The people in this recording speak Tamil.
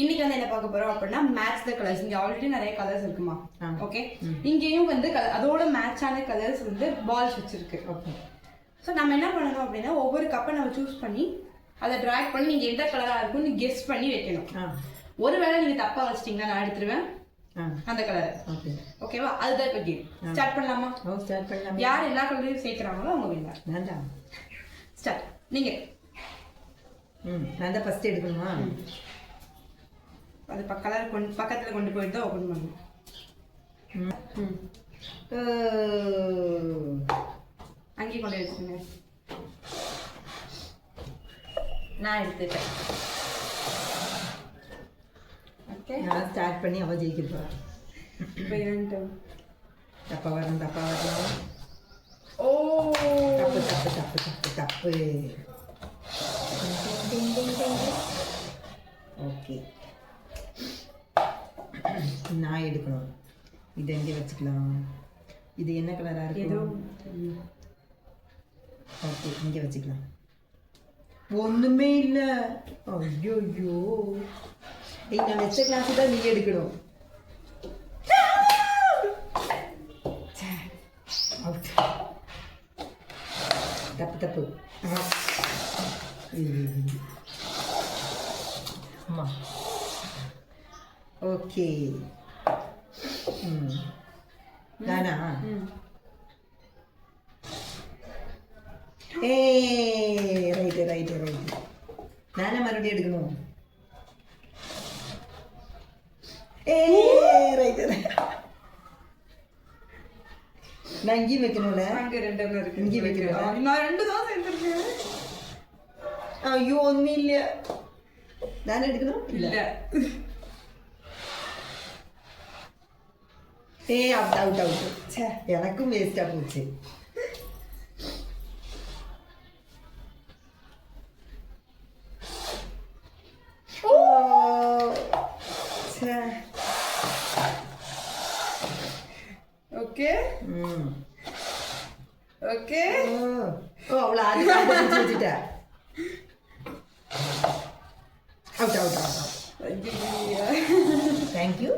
இன்னைக்கு வந்து என்ன பார்க்க போறோம் அப்படின்னா மேட்ச் த கலர்ஸ். இங்க ஆல்ரெடி நிறைய கலர்ஸ் இருக்குமா, ஓகே. இங்கேயும் வந்து அதோட மேட்சான கலர்ஸ் வந்து பால்ஸ் வச்சிருக்கு, ஓகே. ஸோ நம்ம என்ன பண்ணணும் அப்படின்னா ஒவ்வொரு கப்பை நம்ம சூஸ் பண்ணி அதை ட்ராக் பண்ணி நீங்க எந்த கலரா இருக்கும்னு கெஸ் பண்ணி வைக்கணும். ஒருவேளை நீங்க தப்பா வச்சிட்டீங்கன்னா நான் எடுத்துருவேன் அந்த கலர், ஓகேவா? அதுதான் இப்போ கேம். ஸ்டார்ட் பண்ணலாமா? ஸ்டார்ட் பண்ணலாம். யார் எல்லா கலரையும் சேர்க்குறாங்களோ அவங்க வின்னர். வேண்டாம், ஸ்டார்ட். நீங்க நான் தான் ஃபர்ஸ்ட் எடுக்கணுமா? அது கலர் பக்கத்தில் கொண்டு போயிட்டு தான் ஓப்பன் பண்ணணும். அங்கேயே கொண்டு வச்சுக்கோங்க. நான் எடுத்துட்டேன், ஓகே. நான் ஸ்டார்ட் பண்ணி அவள் ஜெயிக்க போகிறேன். இப்போ இரண்டு தப்பா வரலாம். ஓ, தப்பு தப்பு தப்பு தப்பு தப்பு. ஓகே, நான் எடுக்கணும். இது எங்கே வச்சுக்கலாம்? இது என்ன கலராக இருக்கும்? ஓகே, இங்கே வச்சுக்கலாம். ஒன்றுமே இல்லை. ஐயோ ஐயோ, நான் வச்ச கிளாஸ் தான் நீ எடுக்கணும். தப்பு தப்பு. அம்மா, ஓகே. நானா? Right right right. நானே மறுபடியும் எடுக்கணும். ரைட்டு. நான் இங்கேயும் வைக்கணும்ல. அங்கே ரெண்டு இருக்கு, இங்கேயும் வைக்கிறேன். நான் ரெண்டு தான் சேர்ந்துருக்கேன். ஐயோ, ஒன்றும் இல்லை. நானே எடுக்கணும். இல்லை, அவுட் அவுட் அவுட். சே, எனக்கும் வேஸ்டாக போச்சு. Okay okay. அவ்வளோ அது வச்சுட்டேன். Out out out. தேங்க்யூ.